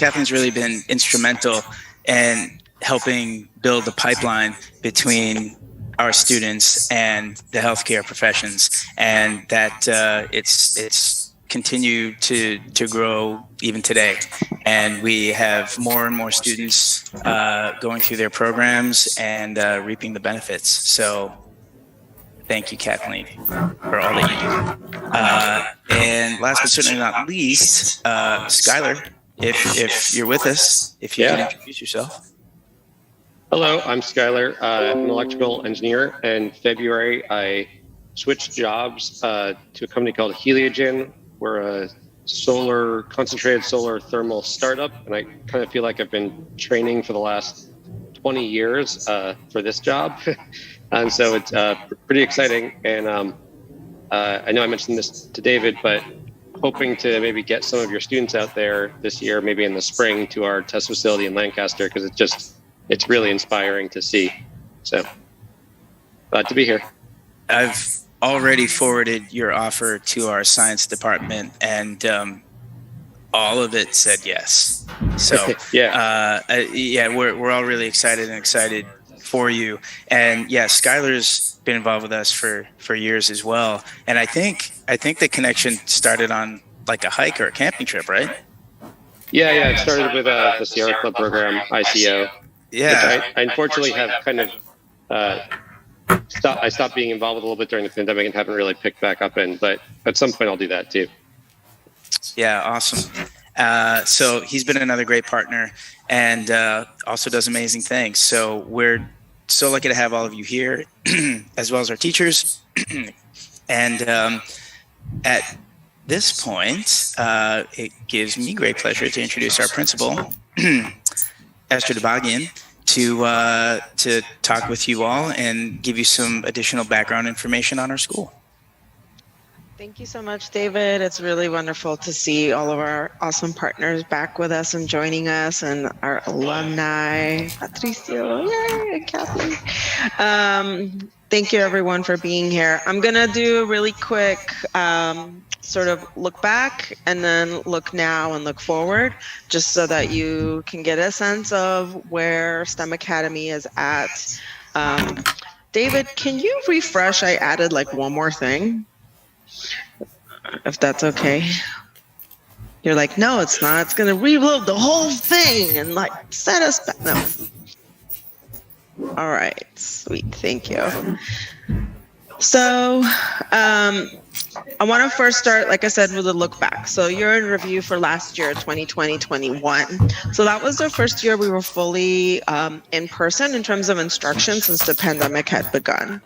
Kathleen's really been instrumental in helping build the pipeline between our students and the healthcare professions, and that it's continued to grow even today. And we have more and more students going through their programs and reaping the benefits. So thank you, Kathleen, for all that you do. And last but certainly not least, Skylar, if you're with us, if you can introduce yourself. Hello, I'm Skylar. I'm an electrical engineer. In February, I switched jobs to a company called Heliogen. We're a concentrated solar thermal startup, and I kind of feel like I've been training for the last 20 years for this job. And so it's pretty exciting. And I know I mentioned this to David, but hoping to maybe get some of your students out there this year, maybe in the spring, to our test facility in Lancaster, because it's really inspiring to see. So glad to be here. I've already forwarded your offer to our science department, and all of it said yes. So we're all really excited for you. And Skylar's been involved with us for years as well. And I think the connection started on like a hike or a camping trip, right? Yeah. It started with the Sierra Club program, ICO. Yeah. Which I unfortunately have kind of I stopped being involved with a little bit during the pandemic and haven't really picked back up in, but at some point I'll do that too. Yeah, awesome. So he's been another great partner, and also does amazing things. So we're so lucky to have all of you here, as well as our teachers. And at this point, it gives me great pleasure to introduce our principal, Esther Debagian, to talk with you all and give you some additional background information on our school. Thank you so much, David. It's really wonderful to see all of our awesome partners back with us and joining us, and our alumni, Patricio, yay, and Kathy. Thank you, everyone, for being here. I'm going to do a really quick sort of look back and then look now and look forward, just so that you can get a sense of where STEM Academy is at. David, can you refresh? I added like one more thing, if that's okay. You're like, no, it's not. It's going to reload the whole thing and like set us back. No. All right, sweet, thank you. So I want to first start, like I said, with a look back. So you're in review for last year, 2020-21. So that was the first year we were fully in person in terms of instruction since the pandemic had begun.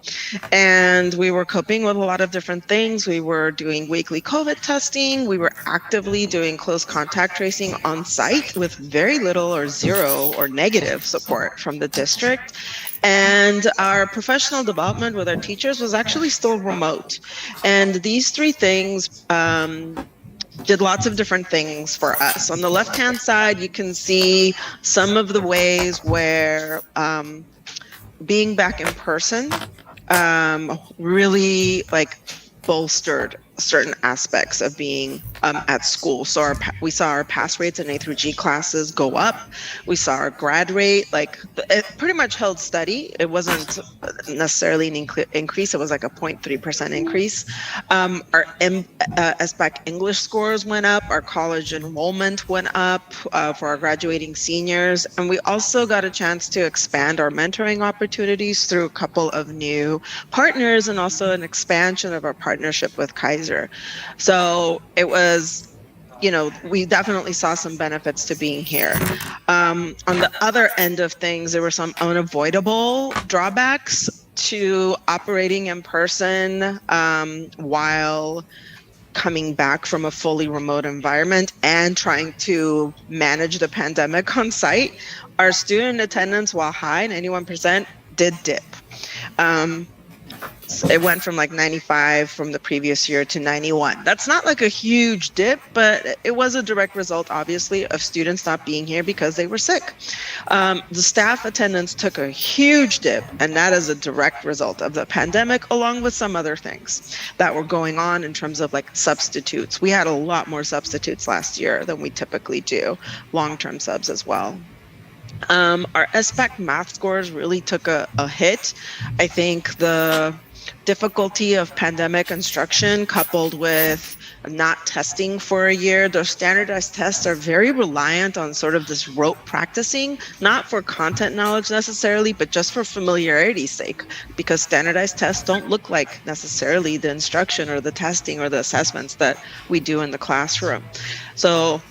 And we were coping with a lot of different things. We were doing weekly COVID testing. We were actively doing close contact tracing on site with very little or zero or negative support from the district. And our professional development with our teachers was actually still remote. And these three things did lots of different things for us. On the left-hand side, you can see some of the ways where being back in person really like bolstered certain aspects of being at school. So we saw our pass rates in A through G classes go up. We saw our grad rate, like it pretty much held steady. It wasn't necessarily an increase. It was like a 0.3% increase. Our SBAC English scores went up. Our college enrollment went up for our graduating seniors. And we also got a chance to expand our mentoring opportunities through a couple of new partners, and also an expansion of our partnership with Kaiser. So it was, we definitely saw some benefits to being here. On the other end of things, there were some unavoidable drawbacks to operating in person while coming back from a fully remote environment and trying to manage the pandemic on site. Our student attendance, while high, 91%, did dip. It went from like 95 from the previous year to 91. That's not like a huge dip, but it was a direct result, obviously, of students not being here because they were sick. The staff attendance took a huge dip, and that is a direct result of the pandemic, along with some other things that were going on in terms of like substitutes. We had a lot more substitutes last year than we typically do, long-term subs as well. Our SBAC math scores really took a hit. I think the difficulty of pandemic instruction coupled with not testing for a year, those standardized tests are very reliant on sort of this rote practicing, not for content knowledge necessarily, but just for familiarity's sake, because standardized tests don't look like necessarily the instruction or the testing or the assessments that we do in the classroom. So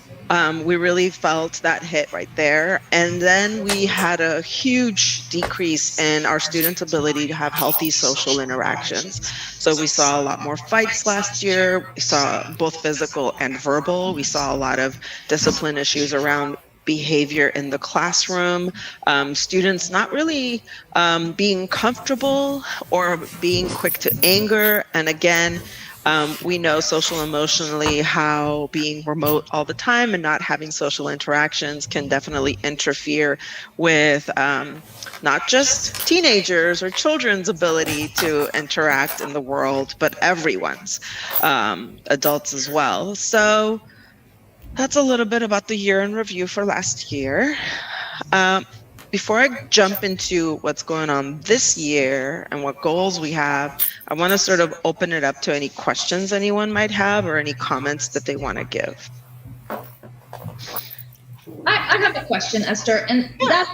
we really felt that hit right there. And then we had a huge decrease in our students' ability to have healthy social interactions. So we saw a lot more fights last year. We saw both physical and verbal. We saw a lot of discipline issues around behavior in the classroom, students not really being comfortable or being quick to anger. And again, we know social emotionally how being remote all the time and not having social interactions can definitely interfere with not just teenagers or children's ability to interact in the world, but everyone's, adults as well. So that's a little bit about the year in review for last year. Before I jump into what's going on this year and what goals we have, I want to sort of open it up to any questions anyone might have or any comments that they want to give. I have a question, Esther, and that's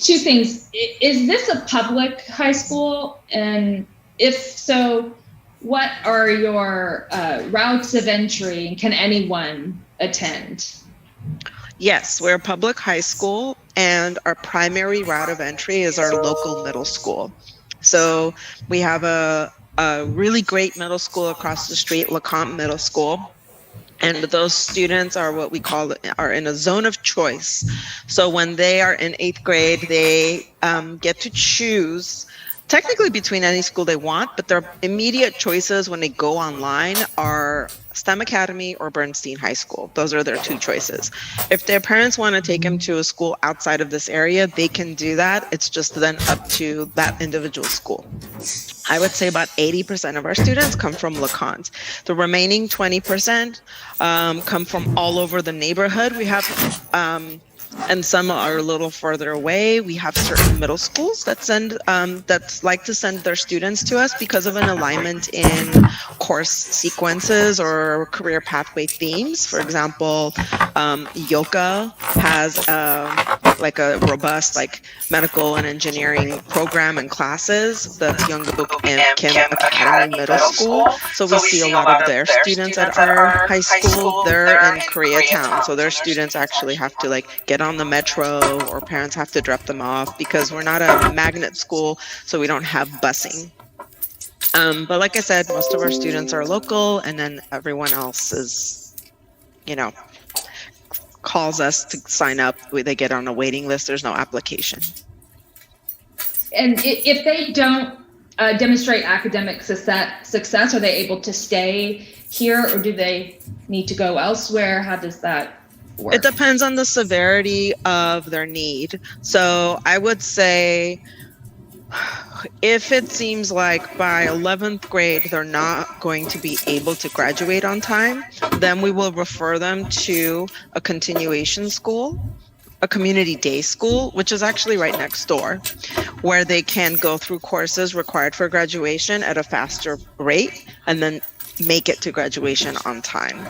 two things. Is this a public high school? And if so, what are your routes of entry? Can anyone attend? Yes, we're a public high school, and our primary route of entry is our local middle school. So we have a really great middle school across the street, LeCompte Middle School. And those students are what we call are in a zone of choice. So when they are in 8th grade, they get to choose technically between any school they want, but their immediate choices when they go online are STEM Academy or Bernstein High School. Those are their two choices. If their parents want to take them to a school outside of this area, they can do that. It's just then up to that individual school. I would say about 80% of our students come from LeCompte. The remaining 20% come from all over the neighborhood. We have and some are a little further away. We have certain middle schools that like to send their students to us because of an alignment in course sequences or career pathway themes. For example, Yoka has like a robust like medical and engineering program and classes. That's Youngbook and Kim Academy Middle School. So we see a lot of their students at our high school. They're in Koreatown, so their students actually have to like get on the metro, or parents have to drop them off because we're not a magnet school, so we don't have busing. But like I said, most of our students are local, and then everyone else is, calls us to sign up. They get on a waiting list. There's no application. And if they don't demonstrate academic success, are they able to stay here, or do they need to go elsewhere? How does that work? It depends on the severity of their need. So I would say if it seems like by 11th grade they're not going to be able to graduate on time, then we will refer them to a continuation school, a community day school, which is actually right next door, where they can go through courses required for graduation at a faster rate and then make it to graduation on time.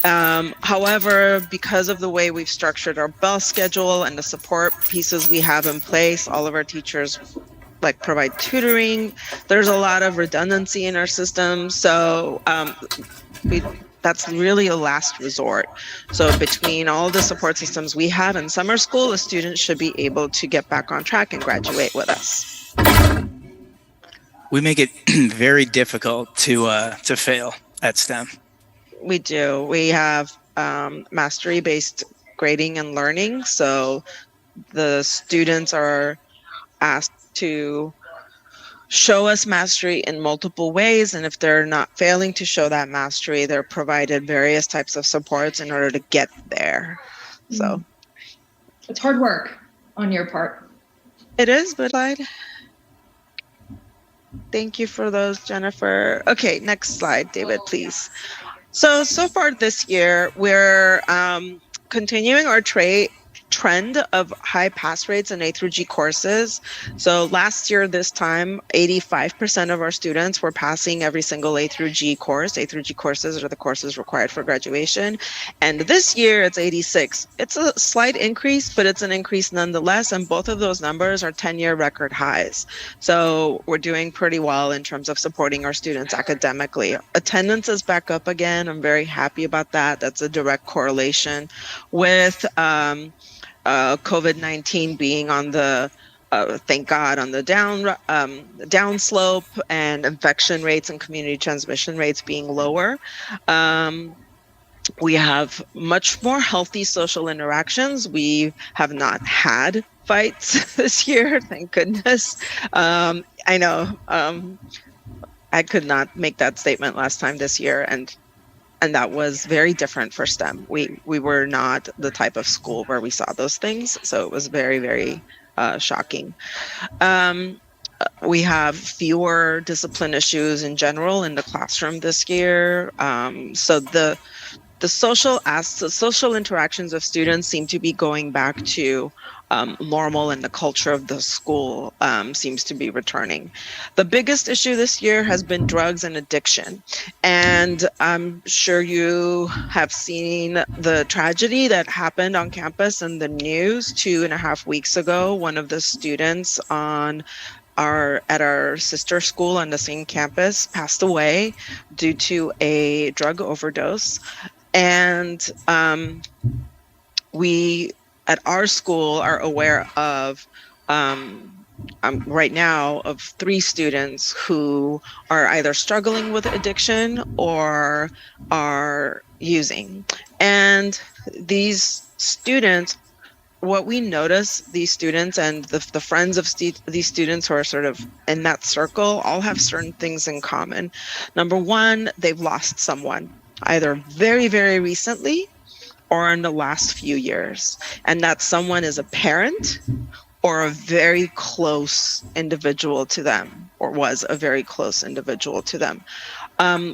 However, because of the way we've structured our bus schedule and the support pieces we have in place, all of our teachers provide tutoring. There's a lot of redundancy in our system. So that's really a last resort. So between all the support systems we have in summer school, a student should be able to get back on track and graduate with us. We make it very difficult to fail at STEM. We do. We have mastery-based grading and learning. So the students are asked to show us mastery in multiple ways. And if they're not failing to show that mastery, they're provided various types of supports in order to get there. So it's hard work on your part. It is, but thank you for those, Jennifer. Okay, next slide, David, please. So far this year, we're continuing our trend of high pass rates in A through G courses. So last year, this time, 85% of our students were passing every single A through G course. A through G courses are the courses required for graduation. And this year, it's 86. It's a slight increase, but it's an increase nonetheless. And both of those numbers are 10-year record highs. So we're doing pretty well in terms of supporting our students academically. Attendance is back up again. I'm very happy about that. That's a direct correlation with COVID-19 being on the thank God on the down slope, and infection rates and community transmission rates being lower. We have much more healthy social interactions. We have not had fights this year, thank goodness. I know I could not make that statement last time this year, and that was very different for STEM. We were not the type of school where we saw those things, so it was very, very shocking. We have fewer discipline issues in general in the classroom this year. So the social interactions of students seem to be going back to normal, and the culture of the school seems to be returning. The biggest issue this year has been drugs and addiction. And I'm sure you have seen the tragedy that happened on campus in the news 2.5 weeks ago. One of the students at our sister school on the same campus passed away due to a drug overdose. And we at our school are aware of right now of 3 students who are either struggling with addiction or are using. And these students, what we notice, these students and the friends of these students who are sort of in that circle all have certain things in common. Number one, they've lost someone, either very, very recently or in the last few years. And that someone is a parent or a very close individual to them, or was a very close individual to them.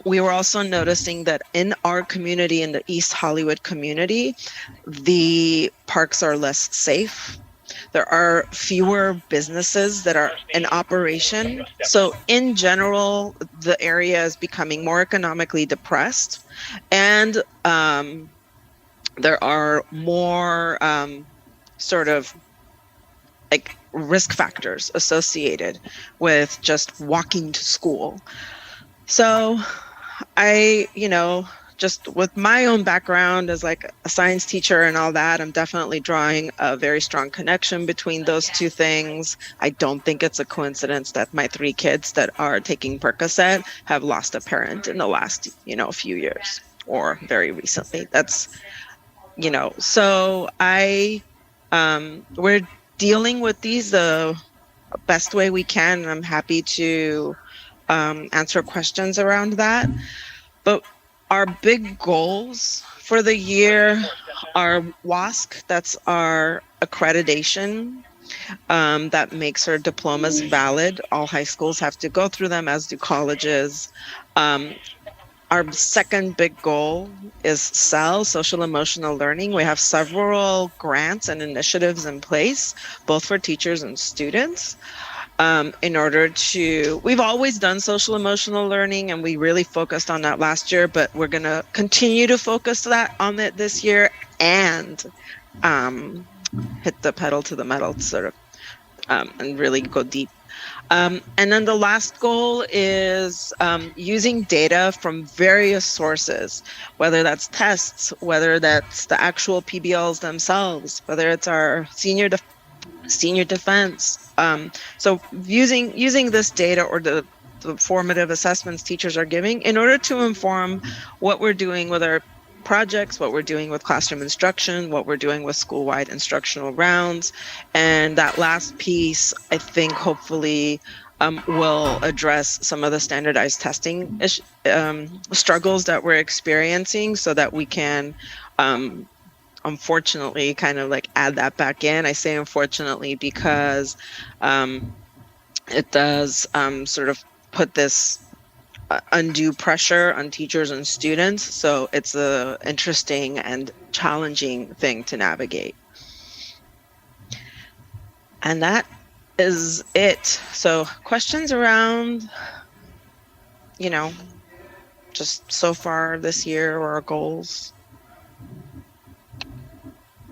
We were also noticing that in our community, in the East Hollywood community, the parks are less safe. There are fewer businesses that are in operation. So in general, the area is becoming more economically depressed. And there are more sort of like risk factors associated with just walking to school. So I, just with my own background as like a science teacher and all that, I'm definitely drawing a very strong connection between those two things. I don't think it's a coincidence that my 3 kids that are taking Percocet have lost a parent in the last, few years or very recently. That's, so we're dealing with these the best way we can. And I'm happy to answer questions around that. But our big goals for the year are WASC, that's our accreditation that makes our diplomas valid. All high schools have to go through them, as do colleges. Our second big goal is SEL, social emotional learning. We have several grants and initiatives in place, both for teachers and students. In order to, we've always done social emotional learning, and we really focused on that last year, but we're going to continue to focus on it this year and hit the pedal to the metal sort of and really go deep. And then the last goal is using data from various sources, whether that's tests, whether that's the actual PBLs themselves, whether it's our senior defense. So using this data or the formative assessments teachers are giving in order to inform what we're doing with our projects, what we're doing with classroom instruction, what we're doing with school-wide instructional rounds. And that last piece, I think, hopefully will address some of the standardized testing struggles that we're experiencing, so that we can unfortunately kind of like add that back in. I say unfortunately because it does sort of put this undue pressure on teachers and students. So it's a interesting and challenging thing to navigate. And that is it. So questions around, just so far this year, or our goals?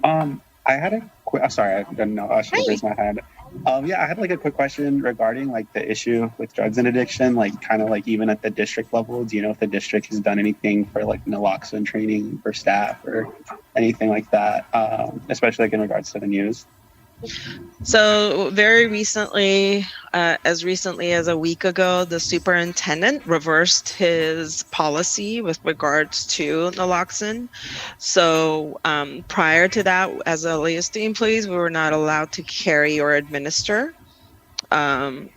I had a quick. Sorry, I didn't know. I should have raised my hand. Yeah, I had like a quick question regarding like the issue with drugs and addiction, like kind of like even at the district level. Do you know if the district has done anything for like naloxone training for staff or anything like that, especially like in regards to the news? So very recently, as recently as a week ago, the superintendent reversed his policy with regards to naloxone. So prior to that, as LASD employees, we were not allowed to carry or administer naloxone.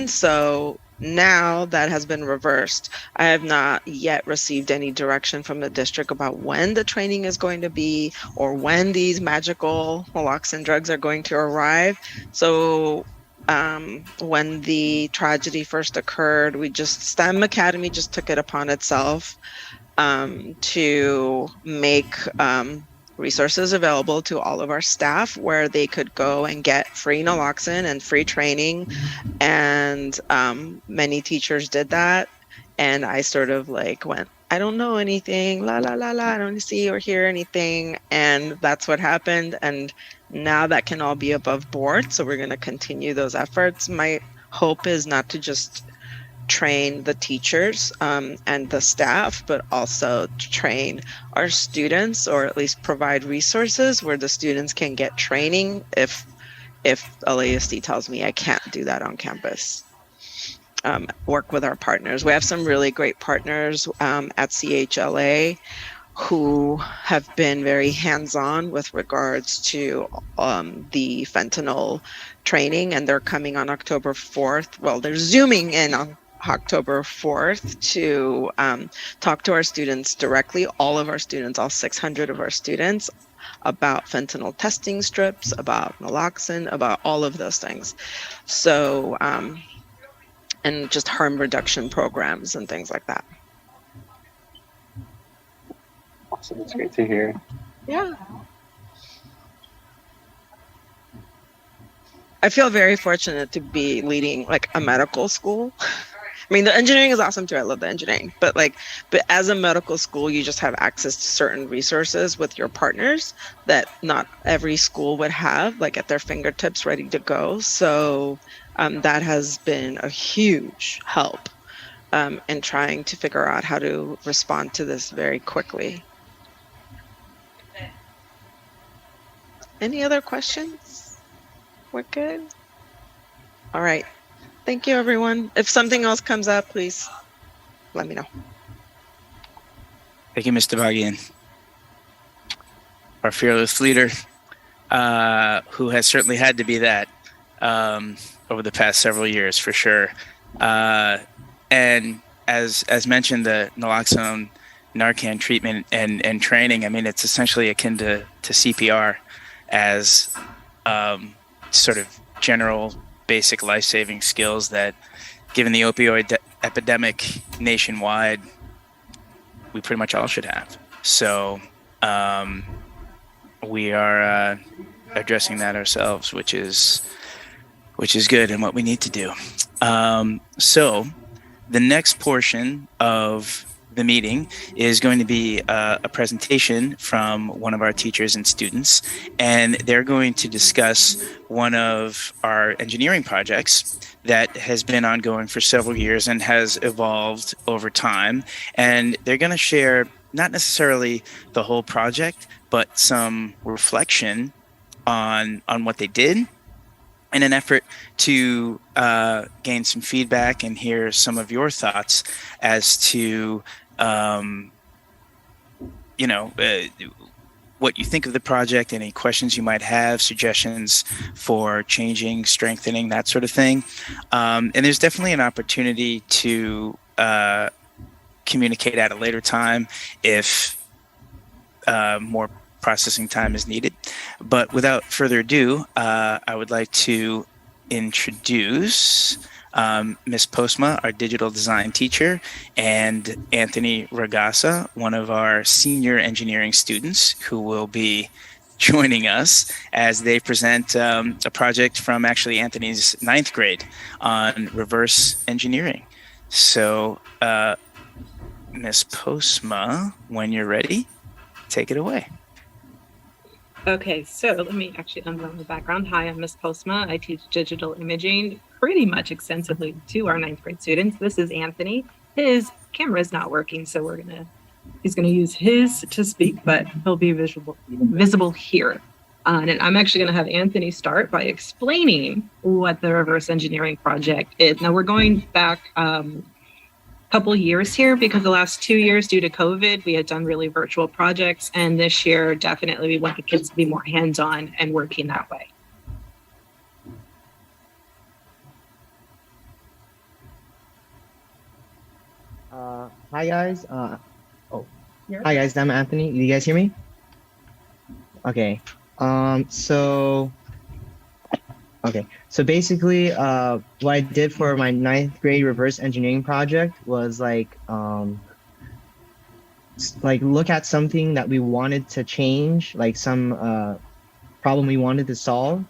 So now that has been reversed. I have not yet received any direction from the district about when the training is going to be, or when these magical naloxone drugs are going to arrive. So when the tragedy first occurred, STEM Academy just took it upon itself to make resources available to all of our staff where they could go and get free naloxone and free training. And many teachers did that. And I sort of like went, I don't know anything, I don't see or hear anything. And that's what happened. And now that can all be above board. So we're going to continue those efforts. My hope is not to just train the teachers and the staff, but also to train our students, or at least provide resources where the students can get training if LASD tells me I can't do that on campus. Work with our partners. We have some really great partners at CHLA who have been very hands-on with regards to the fentanyl training, and they're coming on October 4th. Well, they're Zooming in on October 4th to talk to our students directly, all of our students, all 600 of our students, about fentanyl testing strips, about naloxone, about all of those things. So, and just harm reduction programs and things like that. Awesome, it's great to hear. Yeah. I feel very fortunate to be leading like a medical school. I mean, the engineering is awesome too. I love the engineering, but as a medical school, you just have access to certain resources with your partners that not every school would have, like at their fingertips, ready to go. So that has been a huge help in trying to figure out how to respond to this very quickly. Any other questions? We're good. All right. Thank you, everyone. If something else comes up, please let me know. Thank you, Mr. Bagian, our fearless leader, who has certainly had to be that over the past several years, for sure. And as mentioned, the naloxone Narcan treatment and training, I mean, it's essentially akin to CPR as sort of general basic life-saving skills that, given the opioid epidemic nationwide, we pretty much all should have. So we are addressing that ourselves, which is good and what we need to do. So the next portion of the meeting is going to be a presentation from one of our teachers and students, and they're going to discuss one of our engineering projects that has been ongoing for several years and has evolved over time. And they're going to share not necessarily the whole project, but some reflection on what they did, in an effort to gain some feedback and hear some of your thoughts as to, what you think of the project, any questions you might have, suggestions for changing, strengthening, that sort of thing. And there's definitely an opportunity to communicate at a later time if more processing time is needed. But without further ado, I would like to introduce Ms. Postma, our digital design teacher, and Anthony Ragasa, one of our senior engineering students, who will be joining us as they present a project from actually Anthony's 9th grade on reverse engineering. So, Ms. Postma, when you're ready, take it away. Okay, so let me actually unveil the background. Hi, I'm Ms. Postma. I teach digital imaging pretty much extensively to our 9th grade students. This is Anthony. His camera is not working, so he's gonna use his to speak, but he'll be visible here. And I'm actually gonna have Anthony start by explaining what the reverse engineering project is. Now we're going back couple years here because the last 2 years due to COVID, we had done really virtual projects. And this year, definitely we want the kids to be more hands-on and working that way. Hi guys. Hi guys, I'm Anthony. You guys hear me? Okay. So basically, what I did for my 9th grade reverse engineering project was like look at something that we wanted to change, like some problem we wanted to solve,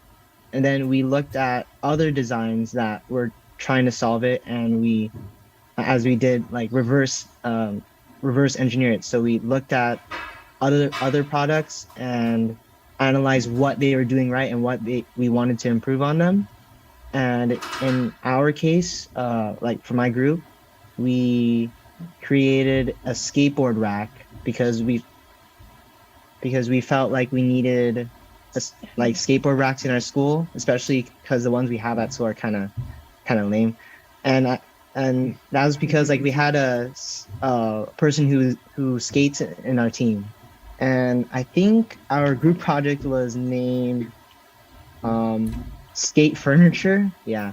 and then we looked at other designs that were trying to solve it, and we did like reverse engineer it. So we looked at other products and analyze what they were doing right and what we wanted to improve on them. And in our case, like for my group, we created a skateboard rack because we felt like we needed like skateboard racks in our school, especially because the ones we have at school are kind of lame. And that was because like we had a person who skates in our team. And I think our group project was named Skate Furniture. Yeah.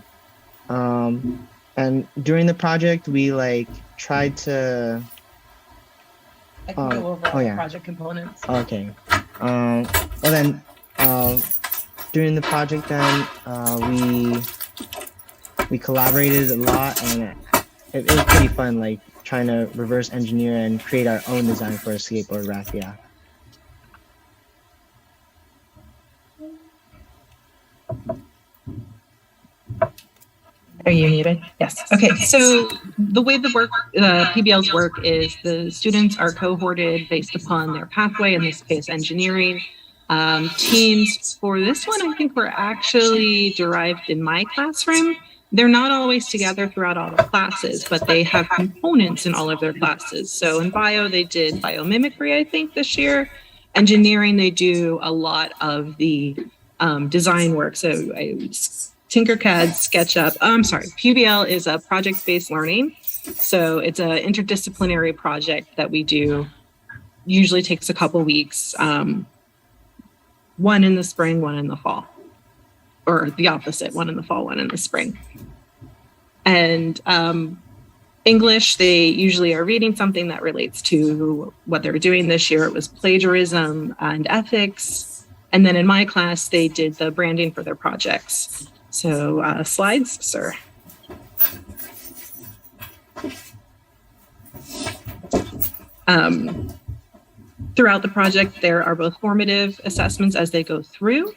And during the project, we like tried to. I can go over the project components. Okay. During the project, we collaborated a lot, and it was pretty fun, like trying to reverse engineer and create our own design for a skateboard rack. Yeah. Are you muted? Yes. Okay. So the way the PBLs work is the students are cohorted based upon their pathway, in this case, engineering. Teams for this one, I think, were actually derived in my classroom. They're not always together throughout all the classes, but they have components in all of their classes. So in bio, they did biomimicry, I think, this year. Engineering, they do a lot of the design work. So Tinkercad, SketchUp. PBL is a project-based learning. So it's an interdisciplinary project that we do. Usually takes a couple weeks. One in the spring, one in the fall. Or the opposite, one in the fall, one in the spring. And English, they usually are reading something that relates to what they're doing. This year it was plagiarism and ethics. And then in my class, they did the branding for their projects. So slides, sir. Throughout the project, there are both formative assessments as they go through.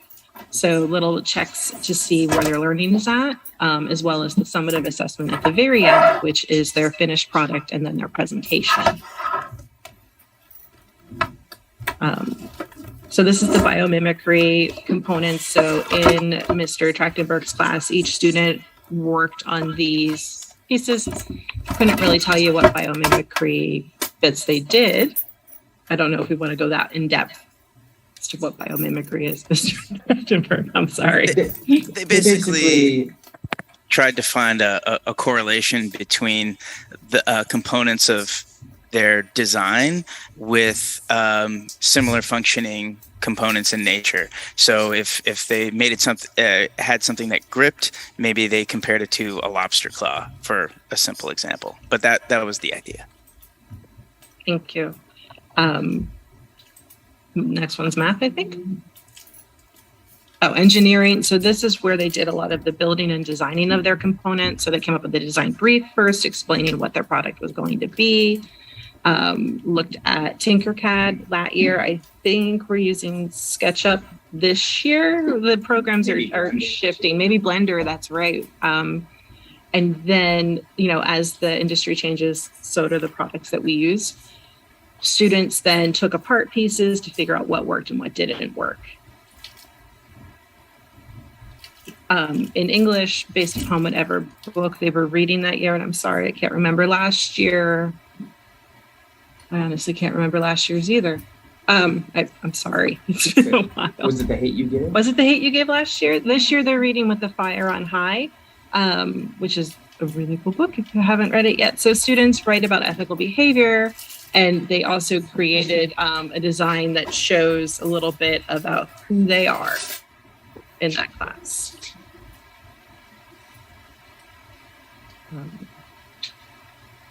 So little checks to see where their learning is at, as well as the summative assessment at the very end, which is their finished product and then their presentation. So this is the biomimicry component. So in Mr. Trachtenberg's class, each student worked on these pieces. Couldn't really tell you what biomimicry bits they did. I don't know if we want to go that in depth as to what biomimicry is, Mr. Trachtenberg. I'm sorry. They basically tried to find a correlation between the components of their design with similar functioning components in nature. So if they made it had something that gripped, maybe they compared it to a lobster claw, for a simple example. But that was the idea. Thank you. Next one's math, I think. Oh, engineering. So this is where they did a lot of the building and designing of their components. So they came up with the design brief first, explaining what their product was going to be. Looked at Tinkercad that year. I think we're using SketchUp this year. The programs are shifting. Maybe Blender, that's right. And then, as the industry changes, so do the products that we use. Students then took apart pieces to figure out what worked and what didn't work. In English, based upon whatever book they were reading that year, and I'm sorry, I can't remember last year. I honestly can't remember last year's either. I'm sorry. It's been a while. Was it The Hate You Gave? Was it The Hate You Gave last year? This year they're reading With the Fire on High, which is a really cool book if you haven't read it yet. So students write about ethical behavior, and they also created a design that shows a little bit about who they are in that class.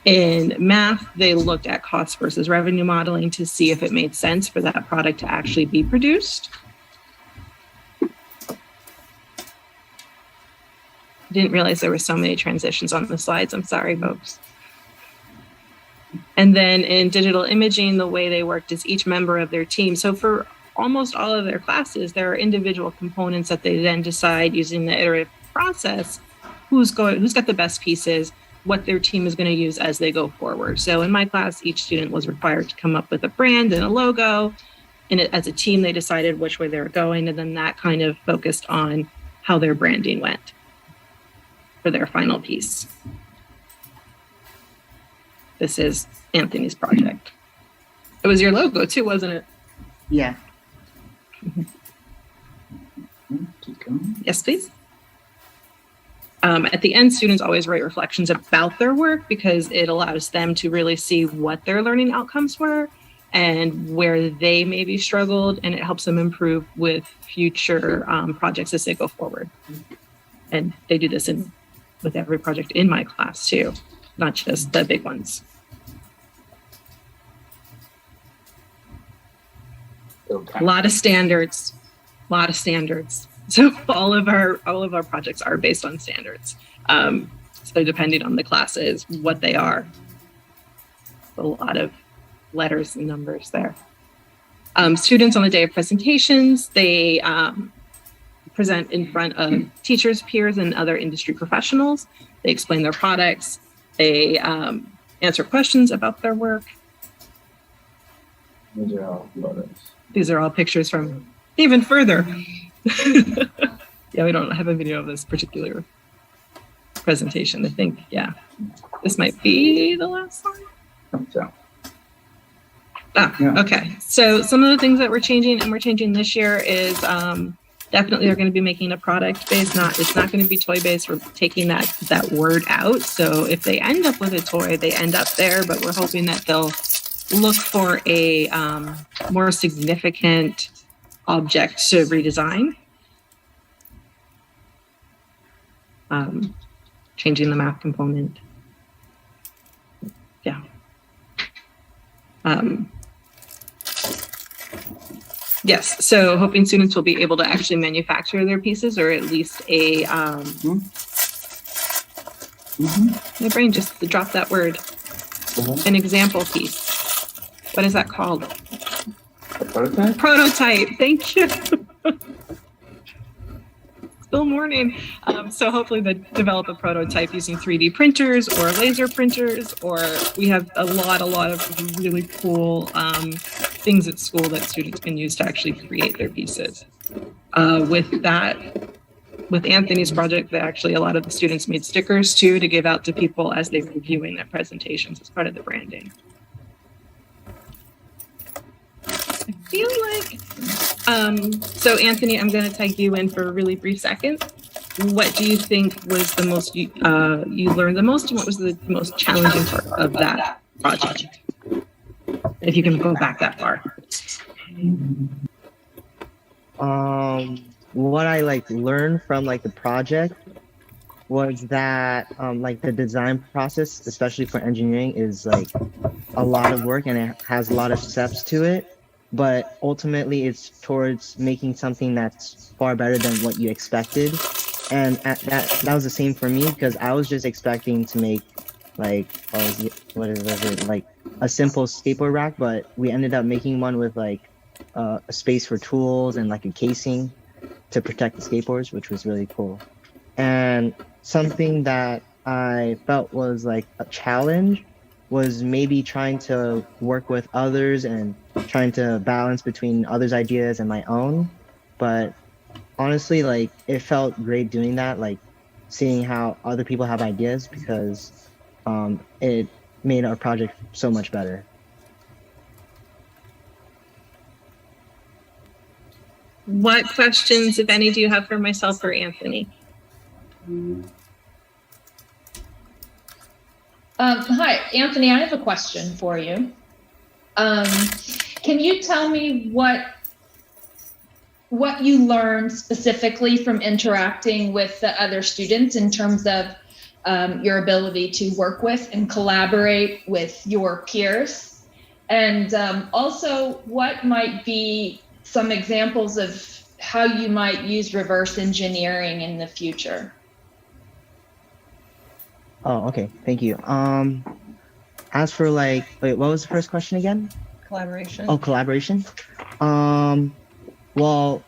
In math, they looked at cost versus revenue modeling to see if it made sense for that product to actually be produced. Didn't realize there were so many transitions on the slides. I'm sorry, folks. And then in digital imaging, the way they worked is each member of their team. So for almost all of their classes, there are individual components that they then decide using the iterative process who's got the best pieces, what their team is going to use as they go forward. So in my class, each student was required to come up with a brand and a logo. And as a team, they decided which way they were going. And then that kind of focused on how their branding went for their final piece. This is Anthony's project. It was your logo too, wasn't it? Yeah. Keep going. Yes, please. At the end, students always write reflections about their work because it allows them to really see what their learning outcomes were and where they maybe struggled, and it helps them improve with future projects as they go forward. And they do this with every project in my class too, not just the big ones. Okay. A lot of standards. So all of our projects are based on standards. So depending on the classes, what they are, a lot of letters and numbers there. Students on the day of presentations, they present in front of teachers, peers, and other industry professionals. They explain their products. They answer questions about their work. These are all photos. These are all pictures from even further. Yeah, we don't have a video of this particular presentation. I think, yeah, this might be the last one. So. Yeah. Okay. So some of the things that we're changing this year is definitely they're going to be making a product based. It's not going to be toy based. We're taking that word out. So if they end up with a toy, they end up there. But we're hoping that they'll look for a more significant object to redesign. Changing the math component. Yeah. Yes, so hoping students will be able to actually manufacture their pieces, or at least a, my brain just dropped that word, an example piece. What is that called? A prototype? Prototype, thank you. Still morning. So hopefully they develop a prototype using 3D printers or laser printers, or we have a lot of really cool things at school that students can use to actually create their pieces. With Anthony's project, a lot of the students made stickers too to give out to people as they're reviewing their presentations as part of the branding. I feel like, so Anthony, I'm going to tag you in for a really brief second. What do you think was the most, you learned the most, and what was the most challenging part of that project? if you can go back that far. What I like learned from like the project was that like the design process, especially for engineering, is like a lot of work and it has a lot of steps to it. But ultimately, it's towards making something that's far better than what you expected. And that was the same for me because I was just expecting to make like was it like a simple skateboard rack, but we ended up making one with like a space for tools and like a casing to protect the skateboards, which was really cool. And something that I felt was like a challenge was maybe trying to work with others and trying to balance between others' ideas and my own. But honestly, like it felt great doing that, like seeing how other people have ideas because it made our project so much better. What questions, if any, do you have for myself or Anthony? Hi, Anthony, I have a question for you. Can you tell me what you learned specifically from interacting with the other students in terms of your ability to work with and collaborate with your peers? And also, what might be some examples of how you might use reverse engineering in the future? Oh, okay. Thank you. As for like, wait, what was the first question again? Collaboration. Oh, collaboration. Well,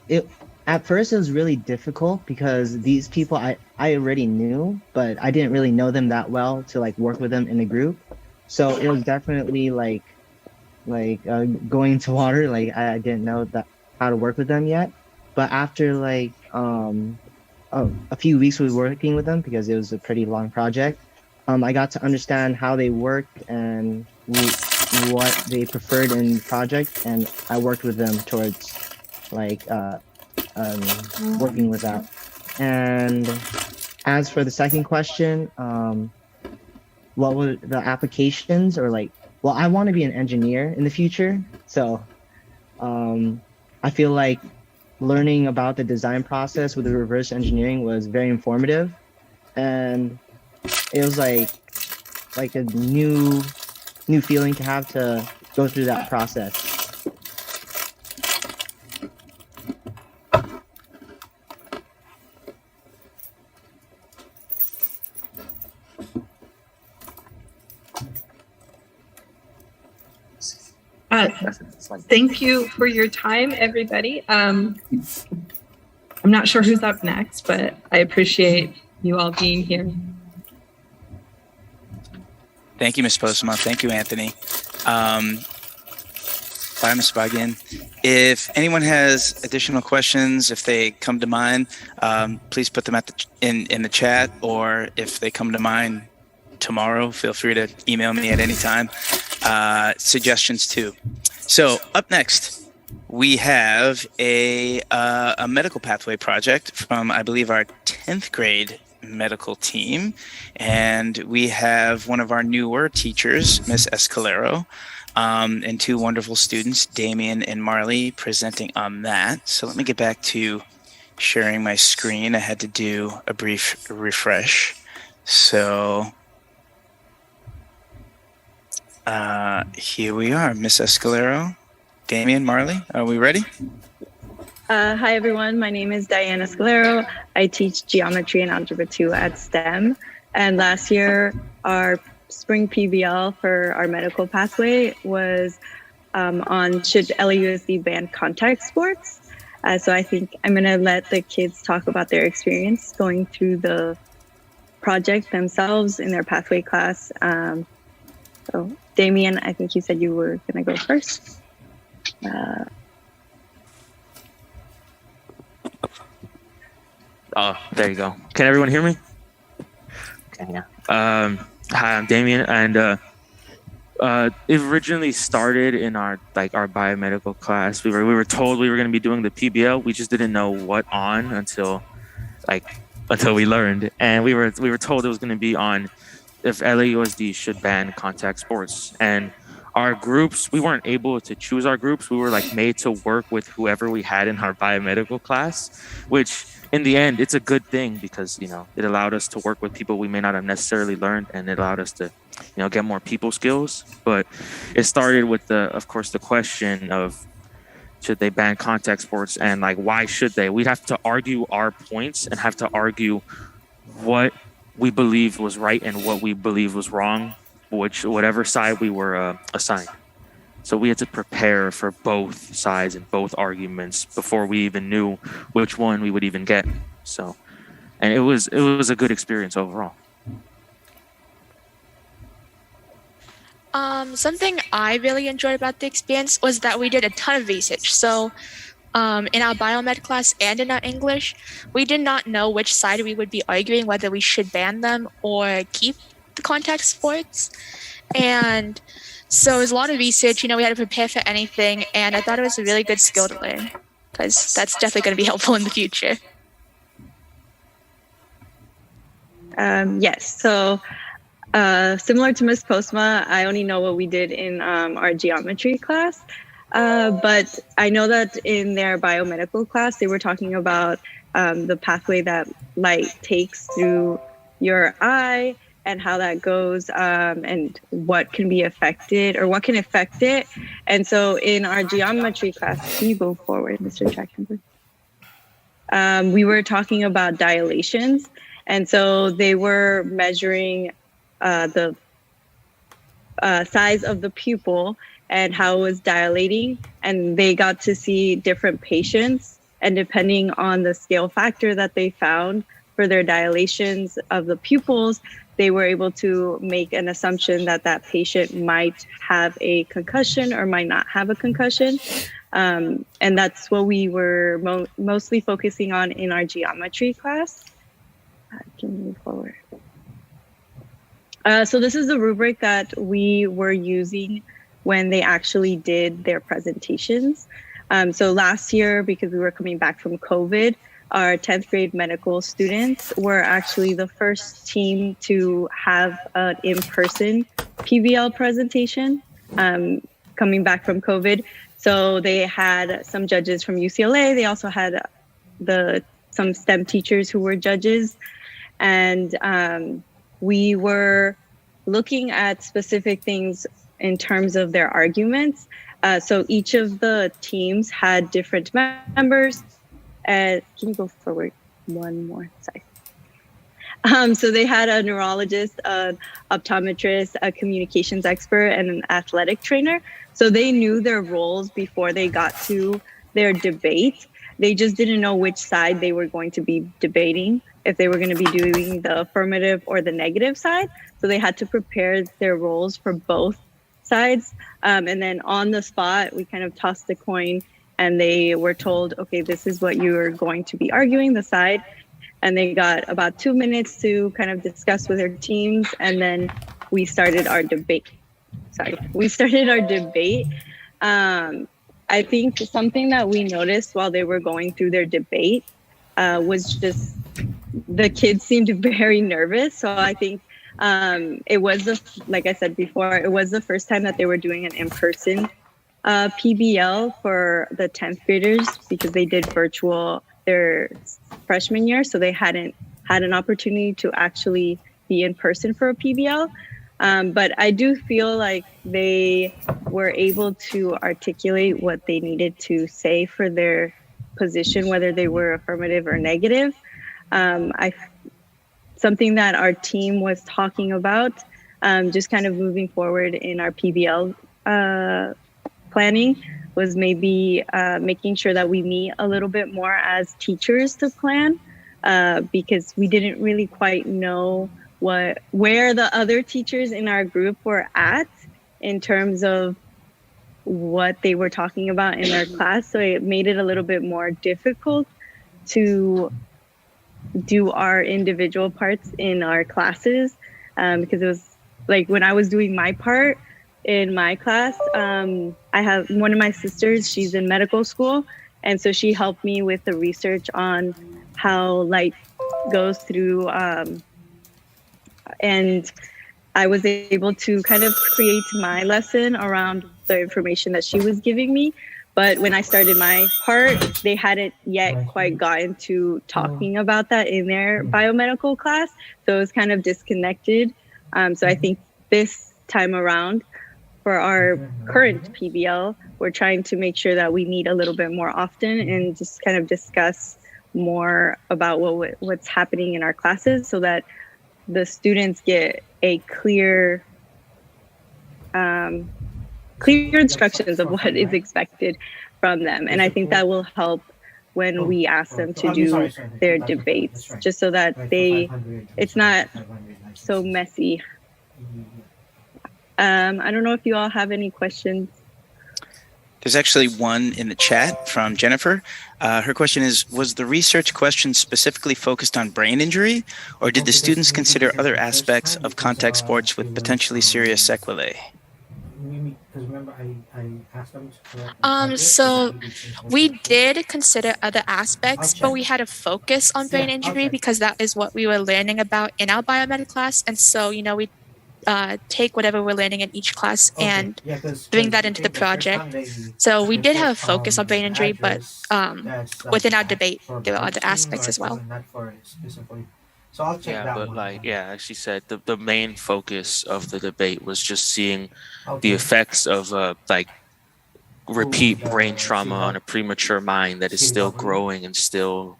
at first it was really difficult because these people I already knew, but I didn't really know them that well to like work with them in a group. So it was definitely like going into water. Like I didn't know how to work with them yet. But after like a few weeks we were working with them because it was a pretty long project. I got to understand how they worked and what they preferred in the project, and I worked with them towards like working with that. And as for the second question, what were the applications or like? Well, I want to be an engineer in the future, so I feel like learning about the design process with the reverse engineering was very informative, and it was like a new feeling to have to go through that process. Thank you for your time, everybody. I'm not sure who's up next, but I appreciate you all being here. Thank you, Ms. Postma. Thank you, Anthony. Bye, Ms. Bagian. If anyone has additional questions, if they come to mind, please put them in the chat, or if they come to mind tomorrow, feel free to email me at any time. Suggestions too. So up next, we have a medical pathway project from, I believe, our 10th grade medical team, and we have one of our newer teachers, Miss Escalero, and two wonderful students, Damien and Marley, presenting on that. So let me get back to sharing my screen. I had to do a brief refresh. So here we are, Miss Escalero, Damien, Marley, are we ready? Hi, everyone. My name is Diana Escalero. I teach geometry and algebra 2 at STEM. And last year, our spring PBL for our medical pathway was on should LAUSD ban contact sports. So I think I'm going to let the kids talk about their experience going through the project themselves in their pathway class. So Damien, I think you said you were going to go first. Oh, there you go. Can everyone hear me? Okay, yeah. Hi, I'm Damien, and it originally started in our biomedical class. We were told we were going to be doing the PBL. We just didn't know what on until we learned, and we were told it was going to be on if LAUSD should ban contact sports. And our groups, we weren't able to choose our groups. We were like made to work with whoever we had in our biomedical class, which in the end, it's a good thing because, you know, it allowed us to work with people we may not have necessarily learned, and it allowed us to, you know, get more people skills. But it started with of course, the question of, should they ban contact sports, and like, why should they? We'd have to argue our points and have to argue what we believe was right and what we believe was wrong, whatever side we were assigned. So we had to prepare for both sides and both arguments before we even knew which one we would even get. So, and it was a good experience overall. Something I really enjoyed about the experience was that we did a ton of research. So in our biomed class and in our English, we did not know which side we would be arguing, whether we should ban them or keep the contact sports. And so it was a lot of research, you know, we had to prepare for anything. And I thought it was a really good skill to learn because that's definitely going to be helpful in the future. Yes, so similar to Ms. Postma, I only know what we did in our geometry class. But I know that in their biomedical class, they were talking about the pathway that light takes through your eye and how that goes and what can be affected or what can affect it. And so in our geometry class, can you go forward, Mr. Trachtenberg? We were talking about dilations. And so they were measuring the size of the pupil and how it was dilating, and they got to see different patients, and depending on the scale factor that they found for their dilations of the pupils, they were able to make an assumption that that patient might have a concussion or might not have a concussion. And that's what we were mostly focusing on in our geometry class. Can we move forward? So this is the rubric that we were using when they actually did their presentations. So last year, because we were coming back from COVID, our 10th grade medical students were actually the first team to have an in-person PBL presentation coming back from COVID. So they had some judges from UCLA. They also had some STEM teachers who were judges. And we were looking at specific things in terms of their arguments. So each of the teams had different members. Can you go forward one more? Sorry. So they had a neurologist, an optometrist, a communications expert, and an athletic trainer. So they knew their roles before they got to their debate. They just didn't know which side they were going to be debating, if they were going to be doing the affirmative or the negative side. So they had to prepare their roles for both sides. And then on the spot, we kind of tossed the coin and they were told, okay, this is what you're going to be arguing, the side. And they got about 2 minutes to kind of discuss with their teams. And then we started our debate. I think something that we noticed while they were going through their debate was just the kids seemed very nervous. So I think it was, like I said before, it was the first time that they were doing an in-person PBL for the 10th graders because they did virtual their freshman year. So they hadn't had an opportunity to actually be in person for a PBL. But I do feel like they were able to articulate what they needed to say for their position, whether they were affirmative or negative. Something that our team was talking about, just kind of moving forward in our PBL planning, was maybe making sure that we meet a little bit more as teachers to plan, because we didn't really quite know where the other teachers in our group were at in terms of what they were talking about in their class. So it made it a little bit more difficult to do our individual parts in our classes, because it was like when I was doing my part in my class, I have one of my sisters, she's in medical school, and so she helped me with the research on how light goes through and I was able to kind of create my lesson around the information that she was giving me. But when I started my part, they hadn't yet quite gotten to talking about that in their biomedical class. So it was kind of disconnected. So I think this time around, for our current PBL, we're trying to make sure that we meet a little bit more often and just kind of discuss more about what's happening in our classes so that the students get a clear instructions of what is expected from them. And I think that will help when we ask them to do their debates, just so that it's not so messy. I don't know if you all have any questions. There's actually one in the chat from Jennifer. Her question is, was the research question specifically focused on brain injury, or did the students consider other aspects of contact sports with potentially serious sequelae? So we did consider other aspects, but we had a focus on brain injury because that is what we were learning about in our biomed class. And so, we take whatever we're learning in each class and bring that into the project. So we did have a focus on brain injury, but within our debate, there were other aspects as well. As she said, the main focus of the debate was just seeing the effects of repeat brain trauma on a premature mind that is still growing and still,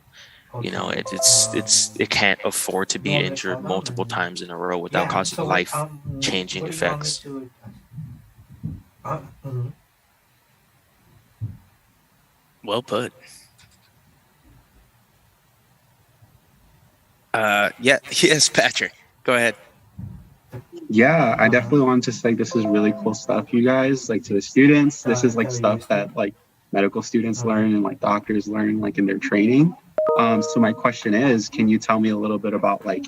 it can't afford to be injured multiple times in a row without causing life-changing effects. Well put. Yes, Patrick, go ahead. Yeah, I definitely want to say this is really cool stuff, you guys. Like, to the students, this is like stuff that like medical students learn and like doctors learn like in their training. So my question is, can you tell me a little bit about like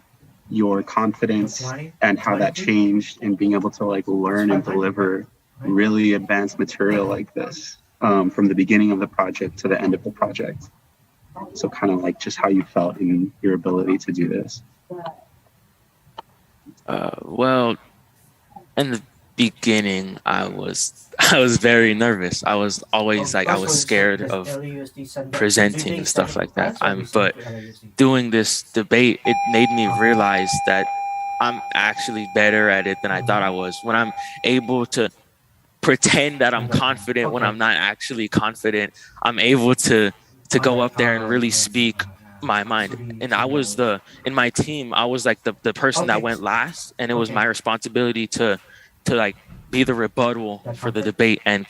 your confidence and how that changed in being able to like learn and deliver really advanced material like this from the beginning of the project to the end of the project? So kind of like just how you felt in your ability to do this. Well, in the beginning, I was very nervous. I was always I was scared of presenting and stuff like that. But doing this debate, it made me realize that I'm actually better at it than I thought I was. When I'm able to pretend that I'm confident when I'm not actually confident, I'm able to go up there and really speak my mind. And I was in my team, I was like the person that went last, and it was my responsibility to like be the rebuttal for the debate and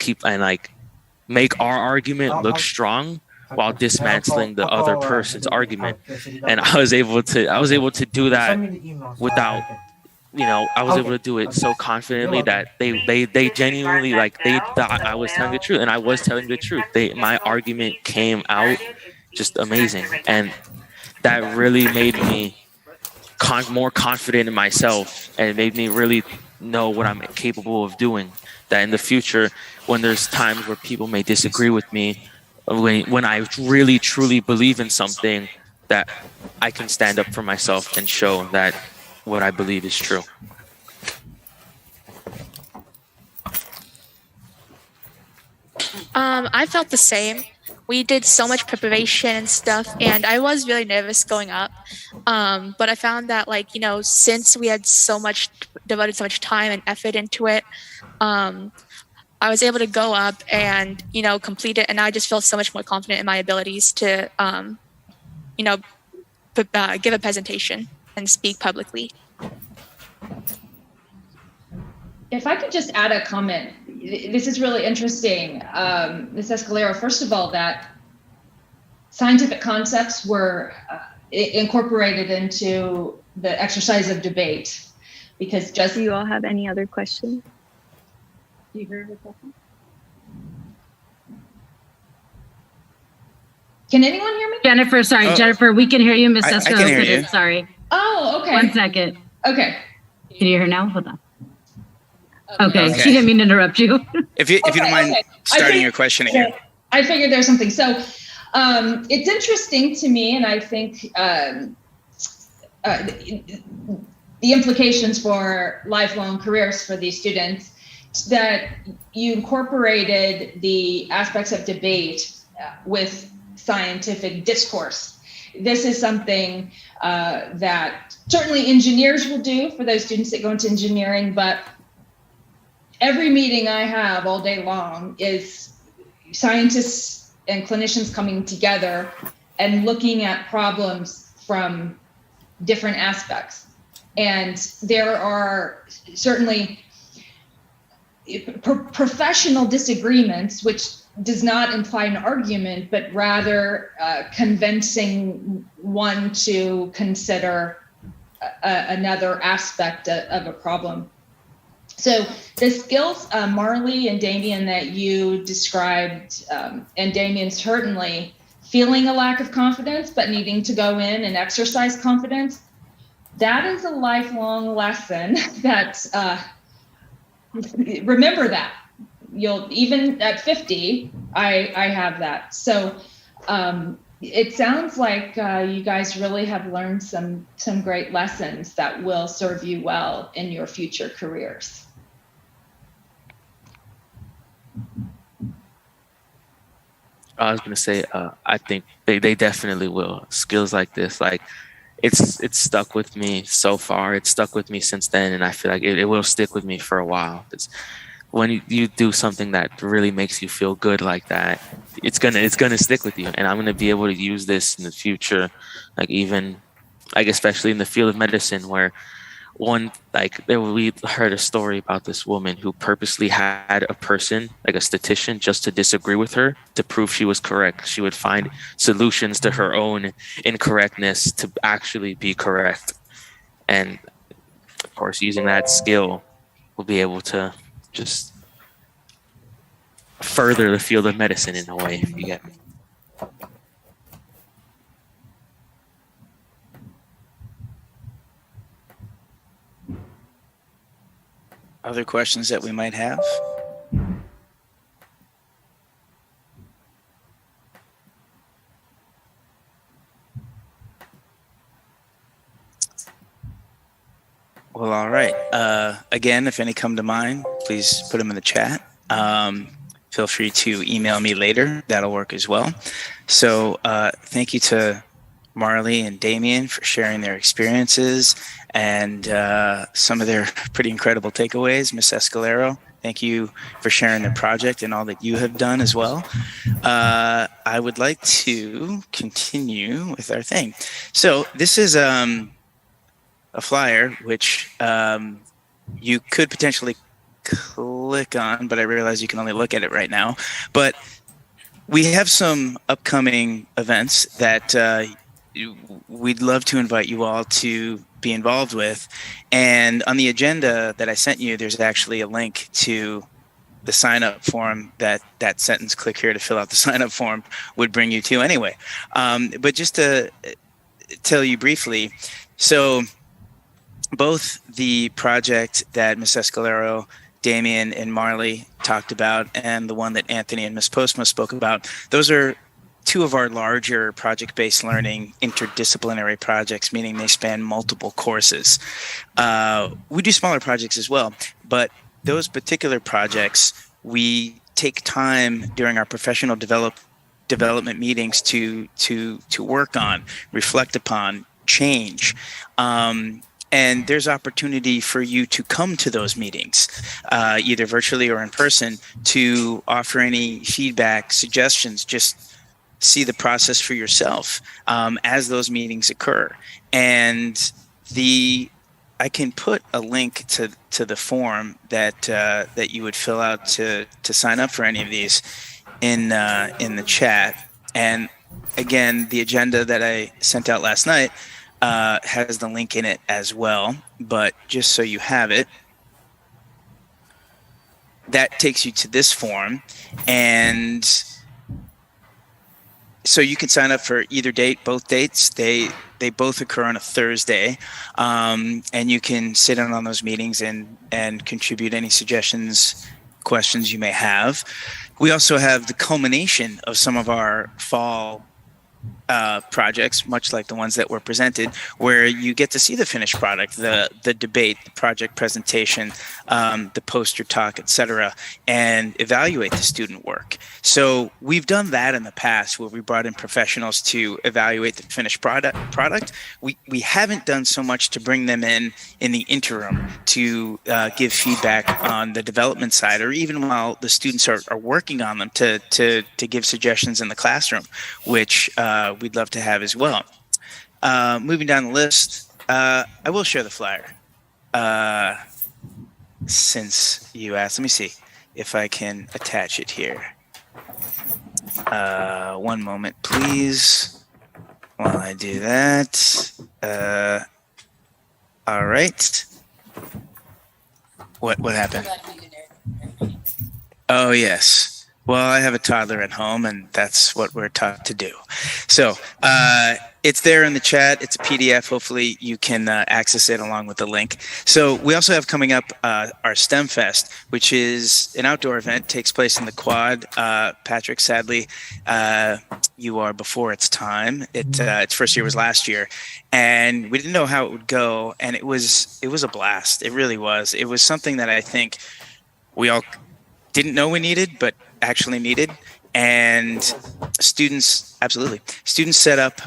make our argument look strong while dismantling the other person's argument. And I was able to do that without, I was able to do it so confidently that they genuinely they thought I was telling the truth, and I was telling the truth. My argument came out just amazing, and that really made me more confident in myself, and it made me really know what I'm capable of doing. That in the future, when there's times where people may disagree with me, when I really truly believe in something, that I can stand up for myself and show that what I believe is true. I felt the same. We did so much preparation and stuff, and I was really nervous going up. But I found that, since we had devoted so much time and effort into it, I was able to go up and, complete it. And I just feel so much more confident in my abilities to, give a presentation and speak publicly. If I could just add a comment, this is really interesting. Ms. Escalero, first of all, that scientific concepts were incorporated into the exercise of debate, because just— Do you all have any other questions? You heard the question? Can anyone hear me? Jennifer, sorry, Jennifer, we can hear you. Miss I Esco can hear said you. it. Sorry. Oh, okay. 1 second. Okay. Can you hear her now? Hold on. Okay. She didn't mean to interrupt you. If you don't mind starting your question again. I figured there's something. So it's interesting to me, and I think the implications for lifelong careers for these students, that you incorporated the aspects of debate with scientific discourse. This is something that certainly engineers will do for those students that go into engineering, but every meeting I have all day long is scientists and clinicians coming together and looking at problems from different aspects. And there are certainly professional disagreements, which does not imply an argument, but rather convincing one to consider another aspect of a problem. So the skills, Marley and Damien, that you described, and Damien certainly feeling a lack of confidence, but needing to go in and exercise confidence, that is a lifelong lesson that, remember that. You'll, even at 50, I have that. So it sounds like you guys really have learned some great lessons that will serve you well in your future careers. I was gonna say, I think they definitely will. Skills like this, like it's stuck with me so far. It's stuck with me since then, and I feel like it will stick with me for a while. It's, when you do something that really makes you feel good like that, it's gonna stick with you, and I'm gonna be able to use this in the future, like even, like especially in the field of medicine, where we heard a story about this woman who purposely had a person, like a statistician, just to disagree with her to prove she was correct. She would find solutions to her own incorrectness to actually be correct, and of course, using that skill, we'll be able to just further the field of medicine in a way, if you get me. Other questions that we might have? Well, all right. Again, if any come to mind, please put them in the chat. Feel free to email me later. That'll work as well. So thank you to Marley and Damien for sharing their experiences and some of their pretty incredible takeaways. Ms. Escalero, thank you for sharing the project and all that you have done as well. I would like to continue with our thing. So this is a flyer, which you could potentially click on, but I realize you can only look at it right now. But we have some upcoming events that we'd love to invite you all to be involved with. And on the agenda that I sent you, there's actually a link to the sign-up form that sentence, click here to fill out the sign-up form, would bring you to anyway. But just to tell you briefly, so both the project that Ms. Escalero, Damien, and Marley talked about, and the one that Anthony and Ms. Postma spoke about, those are two of our larger project-based learning interdisciplinary projects, meaning they span multiple courses. We do smaller projects as well, but those particular projects, we take time during our professional development meetings to work on, reflect upon, change. And there's opportunity for you to come to those meetings, either virtually or in person, to offer any feedback, suggestions, just see the process for yourself as those meetings occur. And I can put a link to the form that you would fill out to sign up for any of these in the chat. And again, the agenda that I sent out last night has the link in it as well. But just so you have it, that takes you to this form, and so you can sign up for either date, both dates. They both occur on a Thursday, and you can sit in on those meetings and contribute any suggestions, questions you may have. We also have the culmination of some of our fall projects, much like the ones that were presented, where you get to see the finished product, the debate, the project presentation, the poster talk, etc., and evaluate the student work. So we've done that in the past, where we brought in professionals to evaluate the finished product. We haven't done so much to bring them in the interim to give feedback on the development side, or even while the students are working on them, to give suggestions in the classroom, which we'd love to have as well. Moving down the list, I will share the flyer. Since you asked, let me see if I can attach it here. One moment, please, while I do that. All right. What happened? Oh, yes. Well, I have a toddler at home, and that's what we're taught to do. So it's there in the chat. It's a PDF. Hopefully, you can access it along with the link. So we also have coming up our STEM Fest, which is an outdoor event. Takes place in the Quad. Patrick, sadly, you are before its time. Its first year was last year, and we didn't know how it would go, and it was a blast. It really was. It was something that I think we all didn't know we needed, but actually needed. And students set up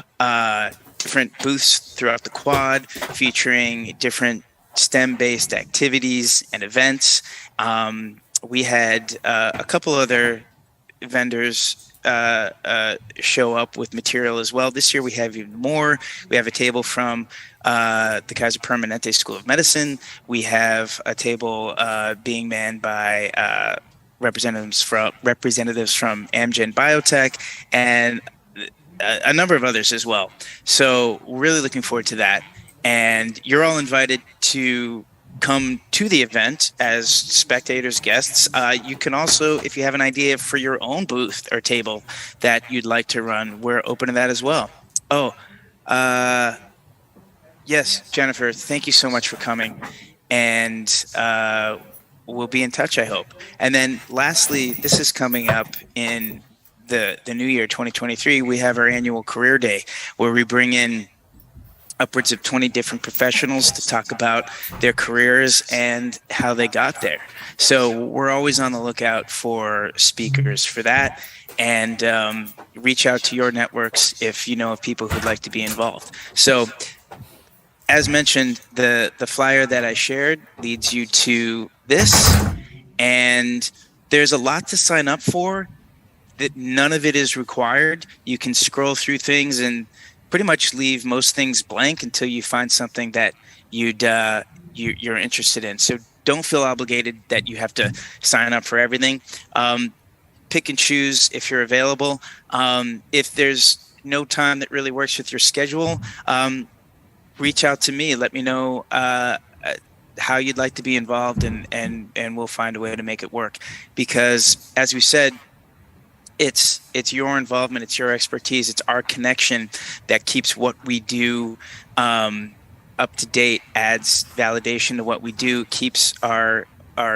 different booths throughout the Quad, featuring different STEM-based activities and events. We had a couple other vendors show up with material as well. This year we have even more. We have a table from the Kaiser Permanente School of Medicine. We have a table being manned by representatives from Amgen Biotech, and a number of others as well. So really looking forward to that. And you're all invited to come to the event as spectators, guests. You can also, if you have an idea for your own booth or table that you'd like to run, we're open to that as well. Oh, yes, Jennifer, thank you so much for coming. And we'll be in touch, I hope. And then lastly, this is coming up in the new year, 2023. We have our annual career day, where we bring in upwards of 20 different professionals to talk about their careers and how they got there. So we're always on the lookout for speakers for that. And reach out to your networks if you know of people who'd like to be involved. So as mentioned, the flyer that I shared leads you to this, and there's a lot to sign up for. That none of it is required. You can scroll through things and pretty much leave most things blank until you find something that you're interested in. So don't feel obligated that you have to sign up for everything. Pick and choose if you're available. If there's no time that really works with your schedule, reach out to me. Let me know how you'd like to be involved, and we'll find a way to make it work. Because as we said, it's your involvement, it's your expertise, it's our connection that keeps what we do up to date, adds validation to what we do, keeps our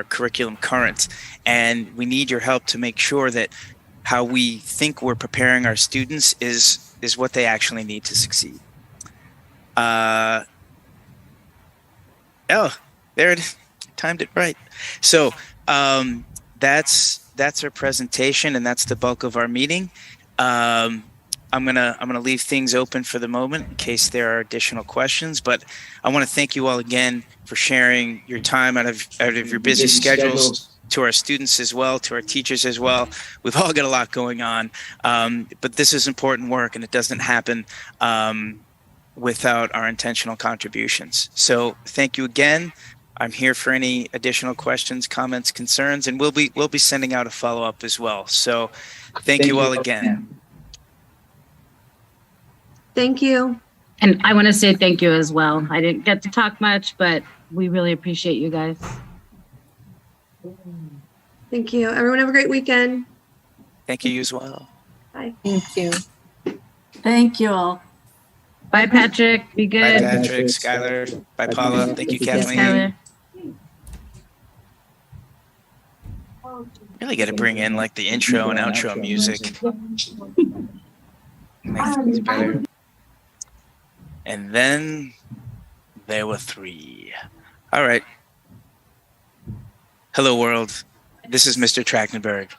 curriculum current. And we need your help to make sure that how we think we're preparing our students is what they actually need to succeed. Oh, there it is. Timed it right. So that's our presentation, and that's the bulk of our meeting. I'm gonna leave things open for the moment in case there are additional questions. But I want to thank you all again for sharing your time out of your busy schedules. To our students as well, to our teachers as well. We've all got a lot going on, but this is important work, and it doesn't happen without our intentional contributions. So thank you again. I'm here for any additional questions, comments, concerns, and we'll be sending out a follow-up as well. So thank you all again. Thank you. And I want to say thank you as well. I didn't get to talk much, but we really appreciate you guys. Thank you. Everyone have a great weekend. Thank you as well. Bye. Thank you. Thank you all. Bye, Patrick. Be good. Bye, Patrick, Skylar. Bye, Paula. Thank you, Kathleen. Skylar. Really got to bring in like the intro and outro music. Makes things better. And then there were 3. All right. Hello, world. This is Mr. Trachtenberg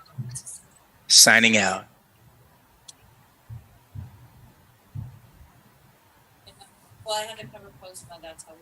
signing out. Well, I had to cover Postma, that's how we